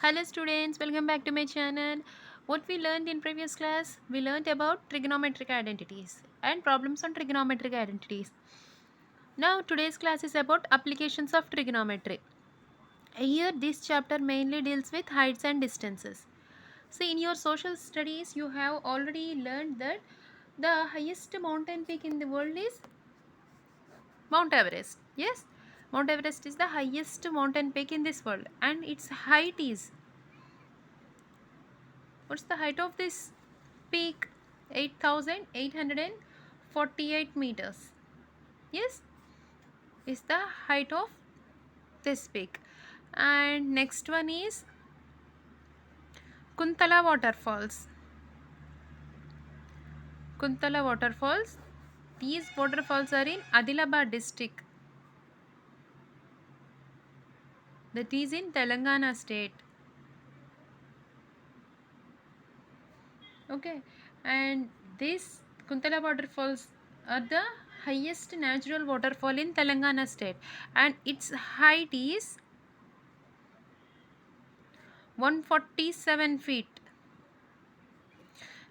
Hello students, welcome back to my channel. What we learned in previous class, we learned about trigonometric identities and problems on trigonometric identities. Now today's class is about applications of trigonometry. Here this chapter mainly deals with heights and distances. See, in your social studies you have already learned that the highest mountain peak in the world is Mount Everest. Yes, Mount Everest is the highest mountain peak in this world and its height is, what's the height of this peak? 8,848 meters. Yes, is the height of this peak. And next one is Kuntala waterfalls. Kuntala waterfalls. These waterfalls are in Adilabad district. That is in Telangana state. Okay, and this Kuntala waterfalls are the highest natural waterfall in Telangana state, and its height is 147 feet.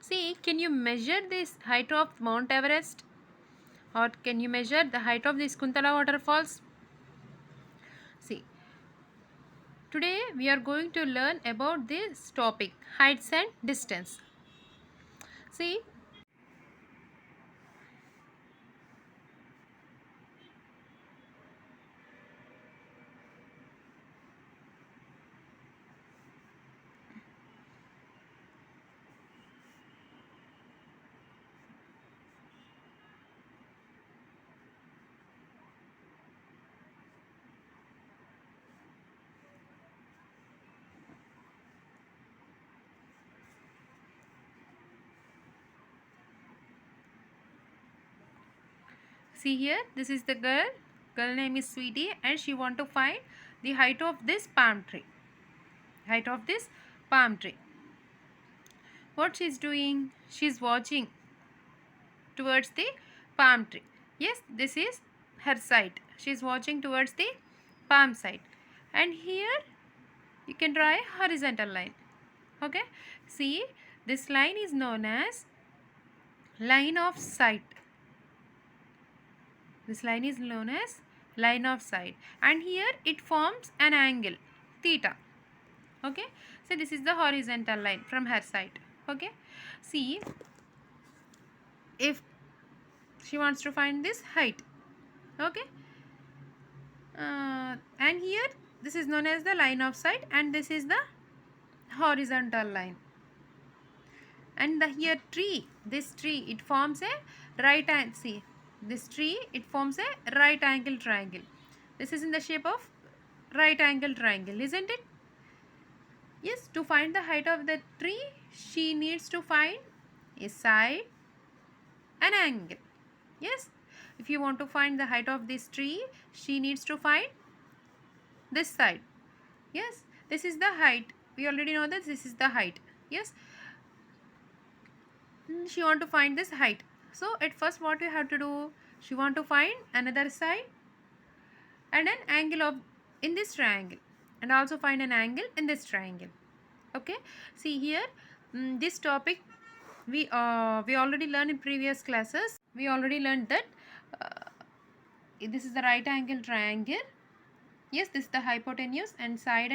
See, can you measure this height of Mount Everest, or can you measure the height of these Kuntala waterfalls? See, today we are going to learn about this topic, heights and distance. See, see here, this is the girl. Girl name is Sweetie, and she want to find the height of this palm tree. Height of this palm tree. What she's doing? She's watching towards the palm tree. Yes, this is her side. She's watching towards the palm side. And here you can draw a horizontal line. Okay, see, this line is known as line of sight. This line is known as line of sight, and here it forms an angle theta. Okay, so this is the horizontal line from her side. Okay, see, if she wants to find this height. Okay, and here this is known as the line of sight, and this is the horizontal line. And the here tree, this tree, it forms a right angle. See, this tree, it forms a right angle triangle. This is in the shape of right angle triangle, isn't it? Yes, to find the height of the tree, she needs to find a side and angle. Yes, if you want to find the height of this tree, she needs to find this side. Yes, this is the height. We already know that this is the height. Yes, she want to find this height. So at first what you have to do, she want to find another side and an angle of in this triangle, and also find an angle in this triangle. Okay, see here, this topic we already learned in previous classes. We already learned that this is the right angle triangle. Yes, this is the hypotenuse and side.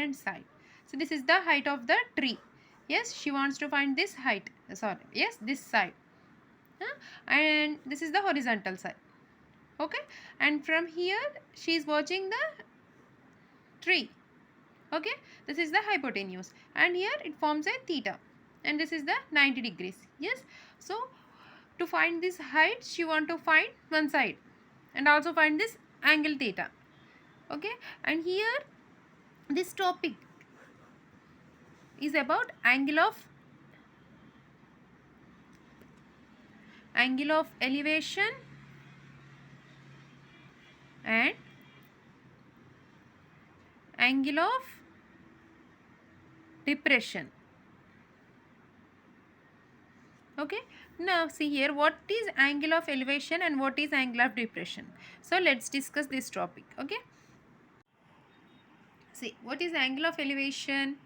So this is the height of the tree. Yes, she wants to find this height. Sorry, yes, this side. And this is the horizontal side. Okay, and from here she is watching the tree. Okay, this is the hypotenuse, and here it forms a theta, and this is the 90 degrees. Yes, so to find this height, she want to find one side and also find this angle theta. Okay, and here this topic is about angle of elevation and angle of depression. Okay, now see here, what is angle of elevation and what is angle of depression. So let's discuss this topic. Okay, see, what is angle of elevation?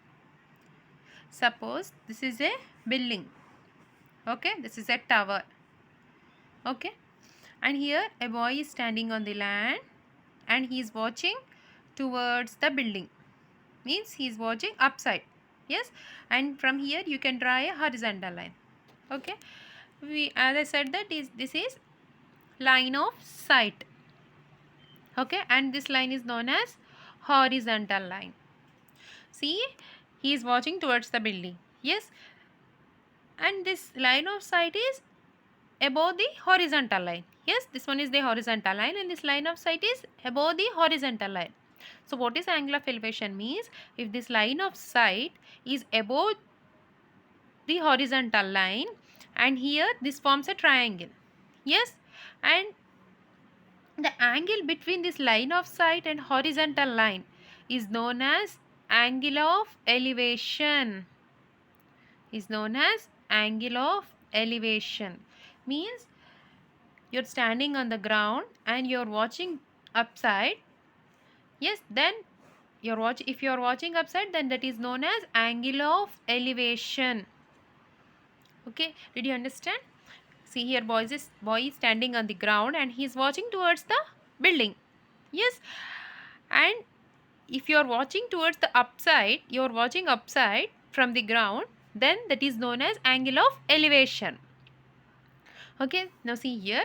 Suppose this is a building. Okay, this is a tower. Okay, and here a boy is standing on the land and he is watching towards the building. Means he is watching upside. Yes, and from here you can draw a horizontal line. Okay, as I said that this is line of sight. Okay, and this line is known as horizontal line. See, he is watching towards the building. Yes, and this line of sight is above the horizontal line. Yes, this one is the horizontal line and this line of sight is above the horizontal line. So what is angle of elevation means? If this line of sight is above the horizontal line and here this forms a triangle. Yes, and the angle between this line of sight and horizontal line is known as angle of elevation. Is known as angle of elevation. Means you're standing on the ground and you're watching upside. Yes, then if you're watching upside, then that is known as angle of elevation. Okay, did you understand? See here, boy is standing on the ground and he is watching towards the building. Yes, and if you are watching towards the upside, you are watching upside from the ground, then that is known as angle of elevation. Okay, now see here.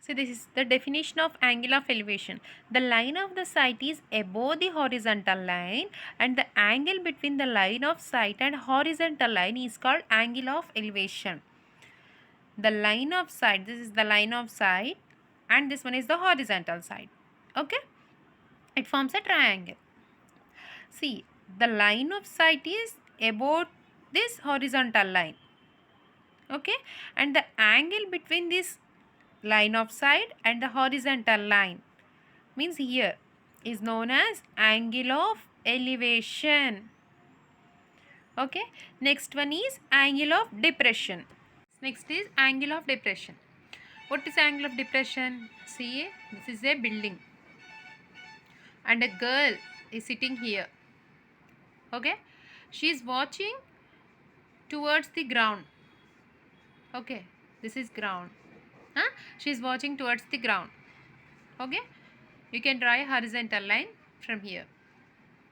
So this is the definition of angle of elevation. The line of the sight is above the horizontal line and the angle between the line of sight and horizontal line is called angle of elevation. The line of sight, this is the line of sight and this one is the horizontal side. Okay, it forms a triangle. See, the line of sight is above this horizontal line. Okay, and the angle between this line of sight and the horizontal line means here is known as angle of elevation. Okay, next one is angle of depression. Next is angle of depression. What is angle of depression? See, this is a building and a girl is sitting here. Okay, she is watching towards the ground. Okay, this is ground. Huh? She is watching towards the ground. Okay, you can draw a horizontal line from here.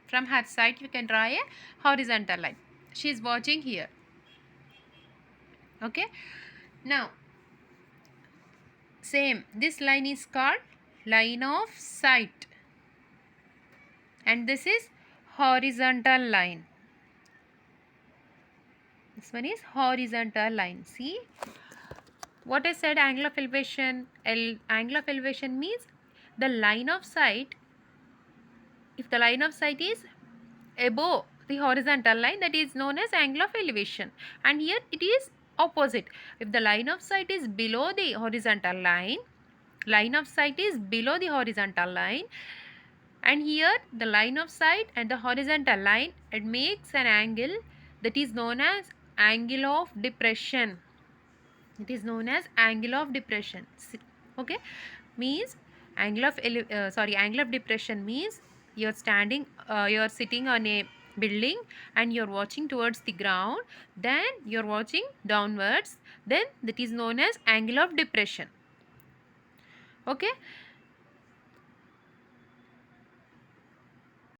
From her side you can draw a horizontal line. She is watching here. Okay, now same, this line is called line of sight and this is horizontal line. This one is horizontal line. See what I said, angle of elevation. Angle of elevation means the line of sight. If the line of sight is above the horizontal line, that is known as angle of elevation, and here it is opposite. If the line of sight is below the horizontal line, and here the line of sight and the horizontal line, it makes an angle that is known as angle of depression. It is known as angle of depression. Okay, means angle of depression means you're sitting on a building and you're watching towards the ground, then you're watching downwards, then that is known as angle of depression. Okay,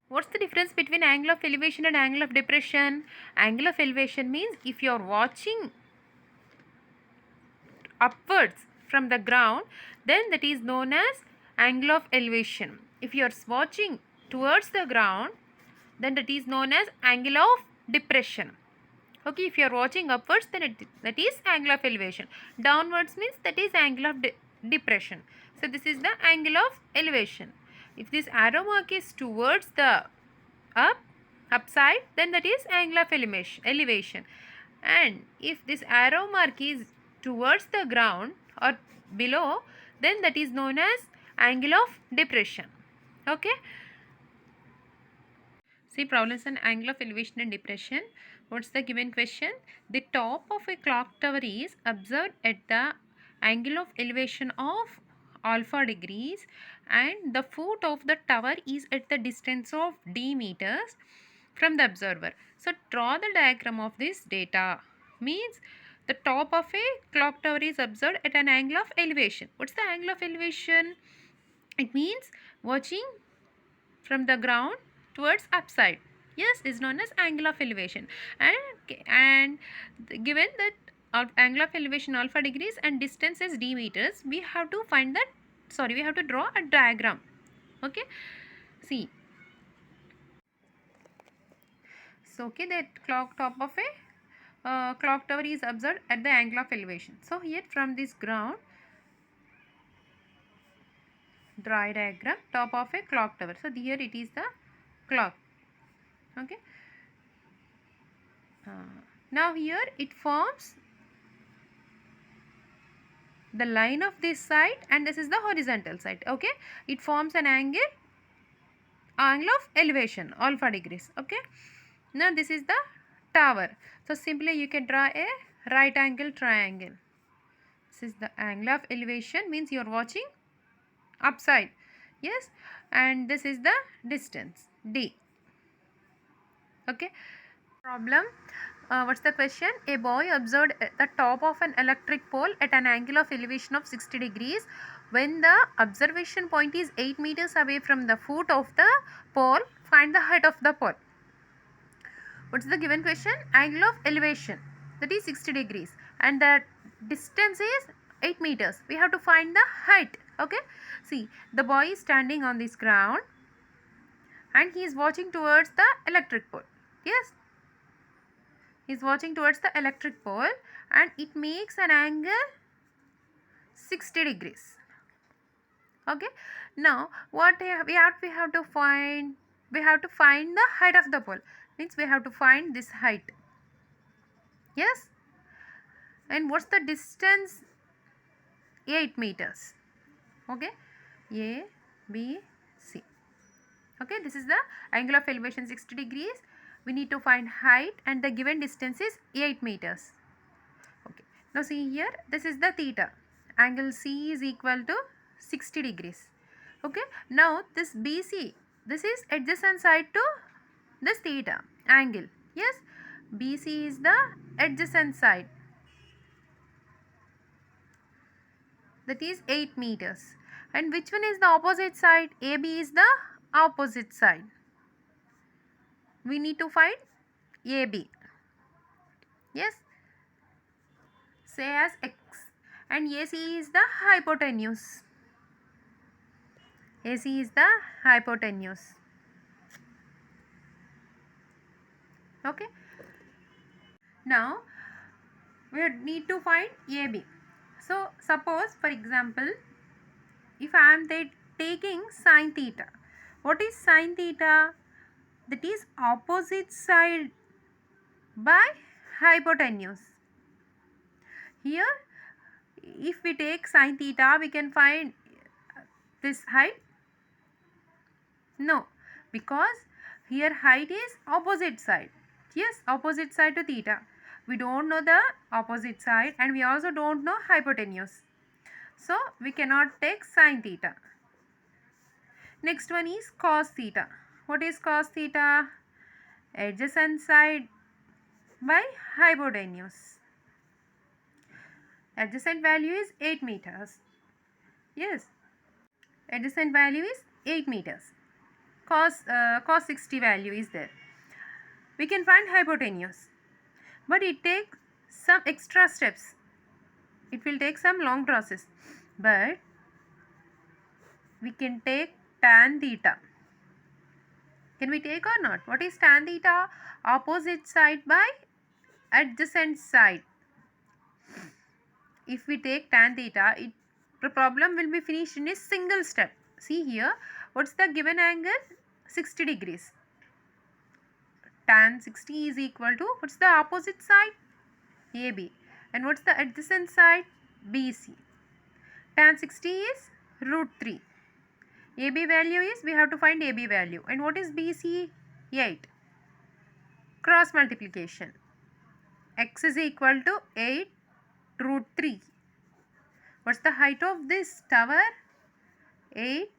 what's the difference between angle of elevation and angle of depression? Angle of elevation means if you're watching upwards from the ground, then that is known as angle of elevation. If you are watching towards the ground, then that is known as angle of depression. Okay, if you are watching upwards, then that is angle of elevation. Downwards means that is angle of depression. So this is the angle of elevation. If this arrow mark is towards the upside, then that is angle of elevation. And if this arrow mark is towards the ground or below, then that is known as angle of depression. Okay, see problems on angle of elevation and depression. What's the given question? The top of a clock tower is observed at the angle of elevation of alpha degrees and the foot of the tower is at the distance of d meters. from the observer. So draw the diagram of this data. Means the top of a clock tower is observed at an angle of elevation. What's the angle of elevation? It means watching from the ground towards upside. Yes, is known as angle of elevation. And given that angle of elevation alpha degrees and distance is d meters, we have to find that, we have to draw a diagram. Okay, see. So okay, that clock top of a clock tower is observed at the angle of elevation. So here from this ground, draw a diagram top of a clock tower. So here it is the clock. Okay. Now here it forms the line of this side and this is the horizontal side. Okay, it forms an angle of elevation alpha degrees. Okay, now this is the tower. So simply you can draw a right angle triangle. This is the angle of elevation, means you are watching upside. Yes, and this is the distance d. Okay, problem. What's the question? A boy observed at the top of an electric pole at an angle of elevation of 60 degrees. When the observation point is 8 meters away from the foot of the pole, find the height of the pole. What's the given question? Angle of elevation, that is 60 degrees, and the distance is 8 meters. We have to find the height. Okay, see, the boy is standing on this ground and he is watching towards the electric pole. Yes, he is watching towards the electric pole and it makes an angle 60 degrees. Okay, now what we have to find? We have to find the height of the pole. Means we have to find this height. Yes, and what's the distance? 8 meters. Okay, A, B, C. Okay, this is the angle of elevation 60 degrees. We need to find height and the given distance is 8 meters. Okay, now see here, this is the theta. Angle C is equal to 60 degrees. Okay, now this BC, this is adjacent side to this theta angle. Yes, BC is the adjacent side, that is 8 meters. And which one is the opposite side? AB is the opposite side. We need to find AB. Yes, say as X. And AC is the hypotenuse. AC is the hypotenuse. Okay. Now we need to find AB. So suppose, for example, if I am taking sine theta. What is sine theta? That is opposite side by hypotenuse. Here, if we take sine theta, we can find this height. No, because here height is opposite side. Yes, opposite side to theta. We don't know the opposite side and we also don't know hypotenuse. So we cannot take sine theta. Next one is cos theta. What is cos theta? Adjacent side by hypotenuse. Adjacent value is 8 meters. Yes, adjacent value is 8 meters. Cos 60 value is there. We can find hypotenuse, but it takes some extra steps. It will take some long process, but we can take tan theta. Can we take or not? What is tan theta? Opposite side by adjacent side. If we take tan theta, the problem will be finished in a single step. See here, what's the given angle? 60 degrees. Tan 60 is equal to, what's the opposite side? AB. And what's the adjacent side? BC. Tan 60 is root 3. AB value is, we have to find AB value. And what is BC? 8. Cross multiplication. X is equal to 8 root 3. What's the height of this tower? 8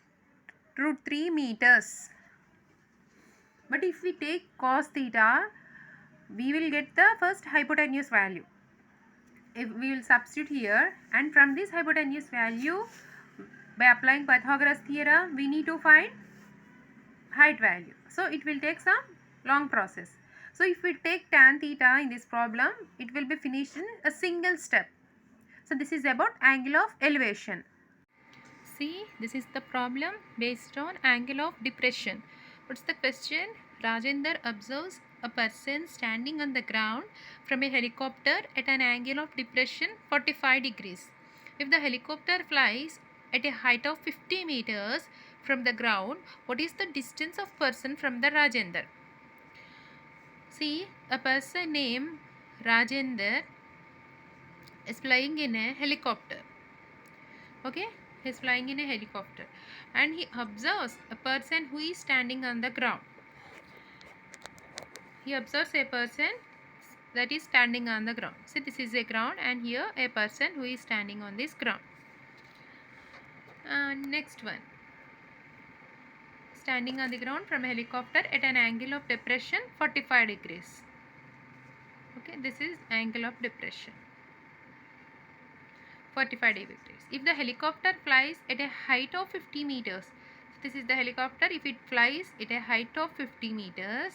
root 3 meters. But if we take cos theta, we will get the first hypotenuse value. If we will substitute here, and from this hypotenuse value, by applying Pythagoras theorem, we need to find height value. So it will take some long process. So if we take tan theta in this problem, it will be finished in a single step. So this is about angle of elevation. See, this is the problem based on angle of depression. What's the question? Rajender observes a person standing on the ground from a helicopter at an angle of depression 45 degrees. If the helicopter flies at a height of 50 meters from the ground, what is the distance of person from the Rajender? See, a person named Rajender is flying in a helicopter. Okay, he is flying in a helicopter and he observes a person who is standing on the ground. He observes a person that is standing on the ground. See, this is a ground and here a person who is standing on this ground. Next one. Standing on the ground from a helicopter at an angle of depression 45 degrees. Okay, this is angle of depression 45 degrees. If the helicopter flies at a height of 50 meters, this is the helicopter. If it flies at a height of 50 meters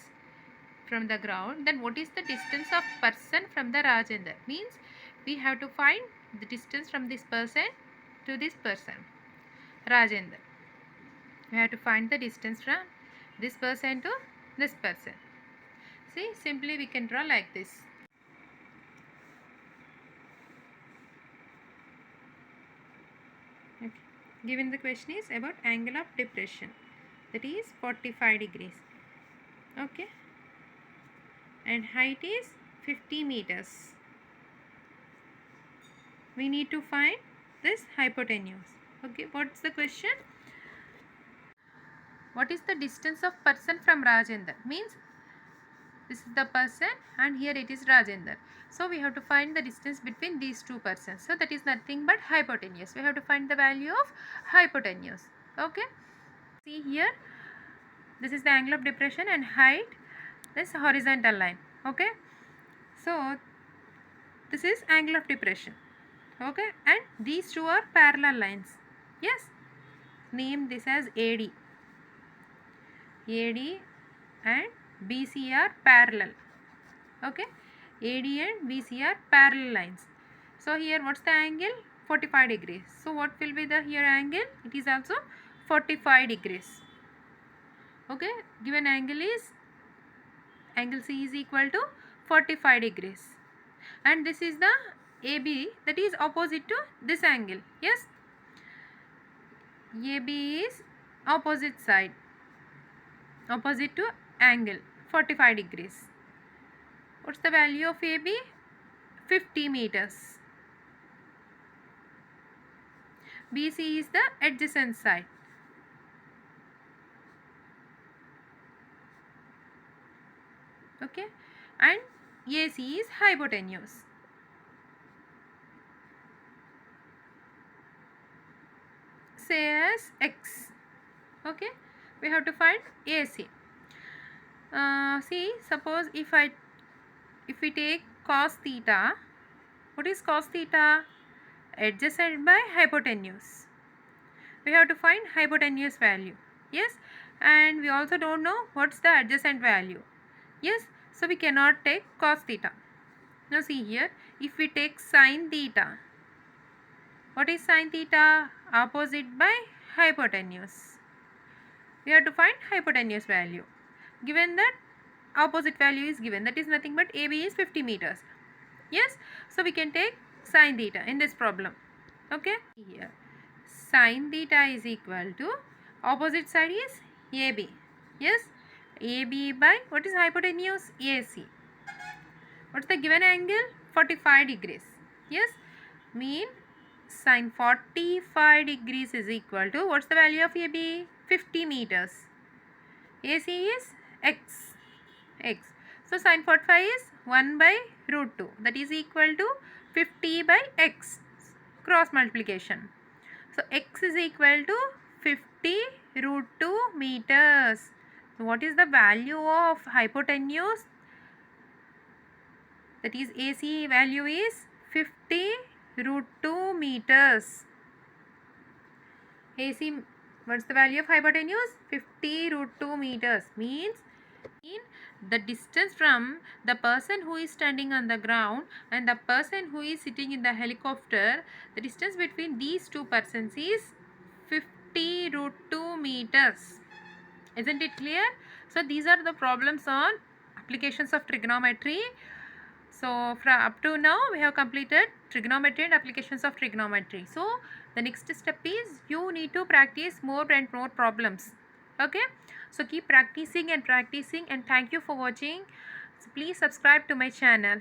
from the ground, then what is the distance of person from the Rajender? Means we have to find the distance from this person to this person, Rajender. We have to find the distance from this person to this person. See, simply we can draw like this. Okay. Given the question is about angle of depression, that is 45 degrees. Okay. And height is 50 meters. We need to find this hypotenuse. Okay, what's the question? What is the distance of person from Rajender? Means this is the person and here it is Rajender. So we have to find the distance between these two persons. So that is nothing but hypotenuse. We have to find the value of hypotenuse. Okay. See here, this is the angle of depression and height, this horizontal line. Okay. So this is angle of depression. Okay. And these two are parallel lines. Yes. Name this as AD. AD and BC are parallel. Okay. AD and BC are parallel lines. So here what's the angle? 45 degrees. So what will be the here angle? It is also 45 degrees. Okay. Given angle is, angle C is equal to 45 degrees. And this is the AB, that is opposite to this angle. Yes. AB is opposite side, opposite to angle 45 degrees. What's the value of AB? 50 meters. BC is the adjacent side. Okay. And AC is hypotenuse. Say as X. Okay. We have to find AC. See, suppose if we take cos theta, what is cos theta? Adjacent by hypotenuse. We have to find hypotenuse value. Yes, and we also don't know what's the adjacent value. Yes, so we cannot take cos theta. Now see here, if we take sin theta, what is sin theta? Opposite by hypotenuse. We have to find hypotenuse value. Given that opposite value is given, that is nothing but AB is 50 meters. Yes, so we can take sin theta in this problem. Okay, here sin theta is equal to, opposite side is AB. Yes, AB by what is hypotenuse? AC. What's the given angle? 45 degrees. Yes, mean sin 45 degrees is equal to, what's the value of AB? 50 meters. AC is X. So sin 45 is 1 by root 2, that is equal to 50 by X, cross multiplication. So X is equal to 50 root 2 meters. What is the value of hypotenuse? That is AC value is 50 root 2 meters. AC, what's the value of hypotenuse? 50 root 2 meters. Means in the distance from the person who is standing on the ground and the person who is sitting in the helicopter, the distance between these two persons is 50 root 2 meters. Isn't it clear? So these are the problems on applications of trigonometry. So from up to now we have completed trigonometry and applications of trigonometry. So the next step is you need to practice more and more problems. Okay, so keep practicing and practicing, and thank you for watching. So please subscribe to my channel.